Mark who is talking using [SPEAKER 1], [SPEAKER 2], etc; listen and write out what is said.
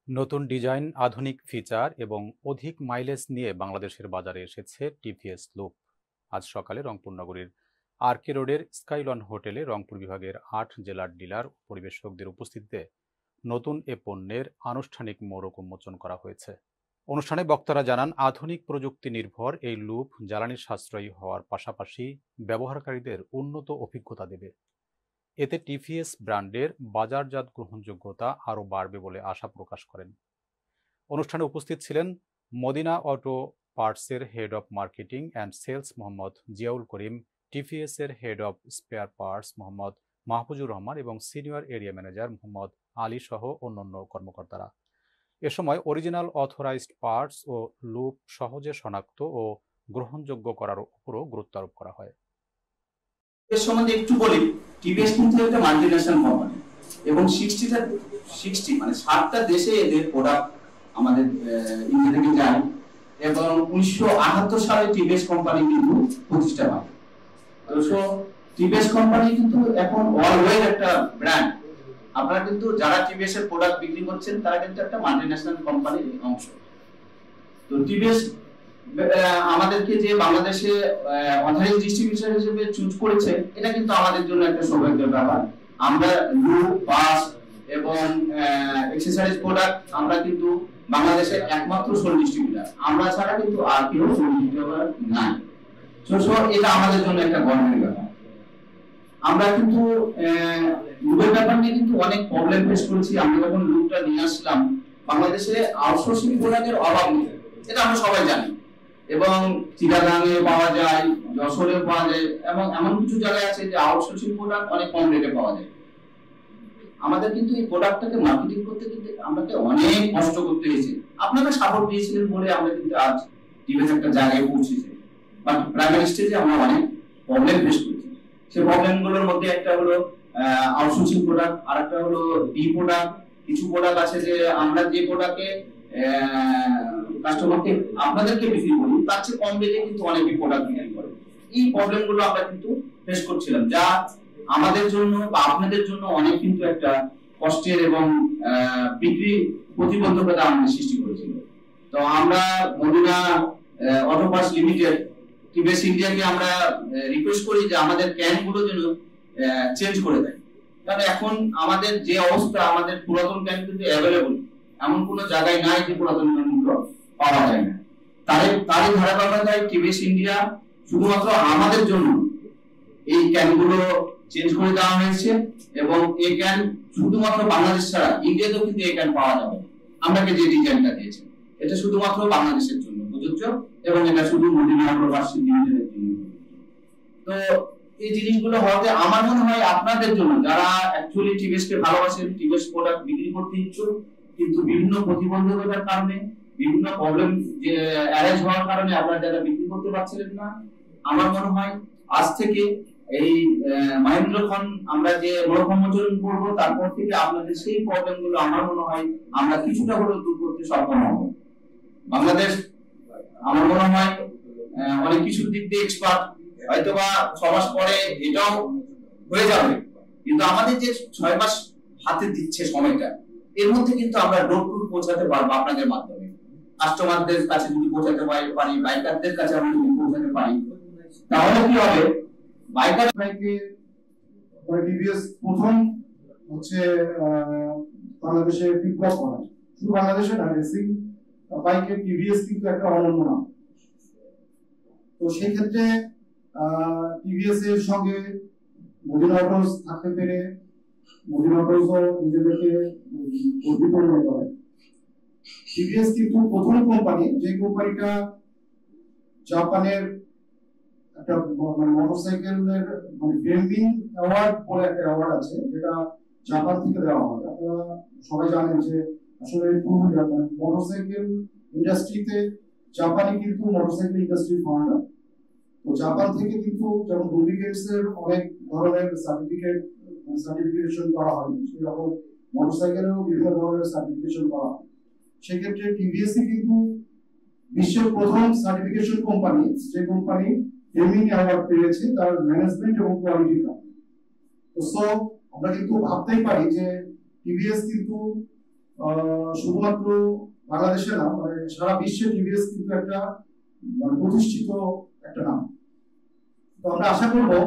[SPEAKER 1] নতুন ডিজাইন, আধুনিক ফিচার এবং অধিক মাইলেজ নিয়ে বাংলাদেশের বাজারে এসেছে টিভিএস লুপ। আজ সকালে রংপুর নগরীর আরকে রোডের স্কাইলন হোটেলে রংপুর বিভাগের ৮ জেলার ডিলার ও পরিবেশকদের উপস্থিতিতে নতুন এ পণ্যের আনুষ্ঠানিক মোড়ক উন্মোচন করা হয়েছে। অনুষ্ঠানে বক্তারা জানান, আধুনিক প্রযুক্তি নির্ভর এই লুপ জ্বালানি সাশ্রয়ী হওয়ার পাশাপাশি ব্যবহারকারীদের উন্নত অভিজ্ঞতা দেবে। এতে টিভিএস ব্র্যান্ডের বাজারজাত গ্রহণযোগ্যতা আরও বাড়বে বলে আশা প্রকাশ করেন। অনুষ্ঠানে উপস্থিত ছিলেন মদিনা অটো পার্টসের head of marketing and sales Mohammad Ziaul Karim, TVS এর head of spare parts Mohammad Mahfuzur Rahman এবং senior area manager Mohammad Ali সহ অন্যান্য কর্মকর্তারা। এ সময় অরিজিনাল অথরাইজড পার্টস ও লুপ সহজে শনাক্ত ও গ্রহণযোগ্য করার উপরও গুরুত্ব আরোপ করা হয়।
[SPEAKER 2] এর সম্বন্ধে একটু বলি, টিভিএস কিন্তু একটা মাল্টিন্যাশনাল কোম্পানি এবং 60টা দেশে এদের প্রোডাক্ট আমাদের ইন্ডিয়া থেকে যায় এবং 1978 সালে টিভিএস কোম্পানি কিন্তু প্রতিষ্ঠা হয়। তো টিভিএস কোম্পানি কিন্তু এখন ওয়ার্ল্ড একটা ব্র্যান্ড। আপনারা কিন্তু যারা টিভিএস এর প্রোডাক্ট বিক্রি করছেন তারা কিন্তু একটা মাল্টিন্যাশনাল কোম্পানির অংশ। তো টিভিএস আমাদেরকে যে বাংলাদেশে অথরাইজড ডিস্ট্রিবিউটর হিসেবে চুজ করেছে, এটা কিন্তু আমাদের জন্য একটা সৌভাগ্যের ব্যাপার। আমরা লুপ, পাস এবং অ্যাকসেসরিজ প্রোডাক্ট আমরা কিন্তু বাংলাদেশের একমাত্র সোল ডিস্ট্রিবিউটর। আমরা ছাড়া কিন্তু আর কেউ সোল ডিস্ট্রিবিউটর নাই। সো এটা আমাদের জন্য একটা গর্বের ব্যাপার। আমরা কিন্তু লুপের ব্যাপার নিয়ে কিন্তু অনেক প্রবলেম ফেস করেছি। আমরা যখন লুপটা নিয়ে আসলাম, বাংলাদেশে আউটসোর্সিং প্রোডাক্টের অভাব নেই, এটা আমরা সবাই জানি, এবং চিটাগাংয়ে পাওয়া যায়, যশোরে পাওয়া যায় এবং এমন কিছু জায়গায় আছে যে আউটসোর্সিং প্রোডাক্ট অনেক কম রেটে পাওয়া যায়। আমাদের কিন্তু এই প্রোডাক্টটাকে মার্কেটিং করতে কিন্তু আমাকে অনেক কষ্ট করতে হয়েছে। আপনারা সাপোর্ট দিয়েছিলেন বলে আমরা কিন্তু আজ টিভিএস একটা জায়গায় পৌঁছেছি। বাট প্রাইমারি স্টেজে আমরা অনেক প্রবলেম ফেস করেছি। সেই প্রবলেমগুলোর মধ্যে একটা হলো আউটসোর্সিং প্রোডাক্ট, আর একটা হলো ডি প্রোডাক্ট। কিছু প্রোডাক্ট আছে যে আমরা যে প্রোডাক্টে কাস্টমারকে আপনাদেরকে বিক্রি করি তার চেয়ে কম রেটে কিন্তু অনেকে প্রোডাক্ট বিক্রি করে। এই প্রবলেমগুলো আমরা কিন্তু ফেস করছিলাম, যা আমাদের জন্য বা আপনাদের জন্য অনেক কিন্তু একটা কষ্টের এবং বিক্রি প্রতিবন্ধকতা আমাদের সৃষ্টি করেছিল। তো আমরা Madina auto parts limited TVS ইন্ডিয়াকে আমরা রিকোয়েস্ট করি যে আমাদের ক্যানগুলো যেন চেঞ্জ করে দেয়। কারণ এখন আমাদের যে অবস্থা, আমাদের পুরাতন ক্যান কিন্তু অ্যাভেলেবল, এমন কোনো জায়গায় নাই যে পুরাতন ক্যানগুলো পাওয়া যায় না। তারই ধারাবাহিকতায় টিভিএস ইন্ডিয়া শুধুমাত্র আমাদের জন্য এই ক্যানগুলো চেঞ্জ করে দেওয়া হয়েছে এবং এই ক্যান শুধুমাত্র বাংলাদেশ ছাড়া ইন্ডিয়াতেও কিন্তু এই ক্যান পাওয়া যাবে। আপনাকে যে ডিজাইনটা দিয়েছে এটা শুধুমাত্র বাংলাদেশের জন্য প্রযোজ্য এবং এটা শুধু মদিনা অটো পার্টস লিমিটেডের জন্য। তো এই জিনিসগুলো হওয়াতে আমার মনে হয় আপনাদের জন্য, যারা অ্যাকচুয়ালি টিভিএস কে ভালোবাসেন, টিভিএস প্রোডাক্ট বিক্রি করতে ইচ্ছুক কিন্তু বিভিন্ন প্রতিবন্ধকতার কারণে, বিভিন্ন প্রবলেম যে অ্যারেঞ্জ হওয়ার কারণে আপনারা যারা বিক্রি করতে পারছিলেন না, আমার মনে হয় আজ থেকে এই মহেন্দ্রক্ষণ আমরা যে মোড়ক উন্মোচন করবো, তারপর থেকে আপনাদের সেই প্রবলেমগুলো আমার মনে হয় আমরা কিছুটা হলেও দূর করতে সক্ষম হব। বাংলাদেশ আমার মনে হয় অনেক কিছুর দিক দিয়ে এক্সপার্ট, হয়তোবা 6 মাস পরে এটাও হয়ে যাবে, কিন্তু আমাদের যে 6 মাস হাতে দিচ্ছে সময়টা, এর মধ্যে কিন্তু আমরা ডোর টু ডোর পৌঁছাতে পারবো আপনাদের মাধ্যমে। কাস্টমারদের কাছে যদি পৌঁছাতে পারি, বাইকারদের কাছে আমরা যদি পৌঁছাতে পারি, তাহলে কি হবে, বাইকার
[SPEAKER 3] বাইকে টিভিএস প্রথম হচ্ছে বাংলাদেশে বিপ্লব করা। শুধু বাংলাদেশে না, রেসিং বাইকে টিভিএস কিন্তু একটা অনন্য নাম। তো সেই ক্ষেত্রে টিভিএস এর সঙ্গে মদিনা অটোস থাকতে পেরে মদিনা অটোসও নিজেদেরকে গর্বিত মনে করে। টিভিএস কিন্তু প্রথম কোম্পানি, যে কোম্পানিটা জাপানের একটা মোটরসাইকেলের ফ্রেমিং অ্যাওয়ার্ড বলে একটা অ্যাওয়ার্ড আছে, যেটা জাপান থেকে দেওয়া হয়। আপনারা সবাই জানেন যে আসলে মোটরসাইকেল ইন্ডাস্ট্রিতে জাপানি কিন্তু মোটরসাইকেল ইন্ডাস্ট্রির ফাউন্ডার। তো জাপান থেকে কিন্তু যেমন ডুপ্লিকেটস এর অনেক ধরনের সার্টিফিকেশন করা হয়, সেরকম মোটরসাইকেলেরও বিভিন্ন ধরনের সার্টিফিকেশন করা হয়। সেক্ষেত্রে টিভিএস কিন্তু বিশ্বের প্রথম সার্টিফিকেশন কোম্পানি, যে কোম্পানি ফ্রেমিং অ্যাওয়ার্ড পেয়েছে তার ম্যানেজমেন্ট এবং কোয়ালিটি কারণে। তো আমরা কিন্তু ভাবতেই পারি যে টিভিএস কিন্তু শুধুমাত্র বাংলাদেশে না, মানে সারা বিশ্বে টিভিএস কিন্তু একটা প্রতিষ্ঠিত একটা নাম। তো আমরা আশা করবো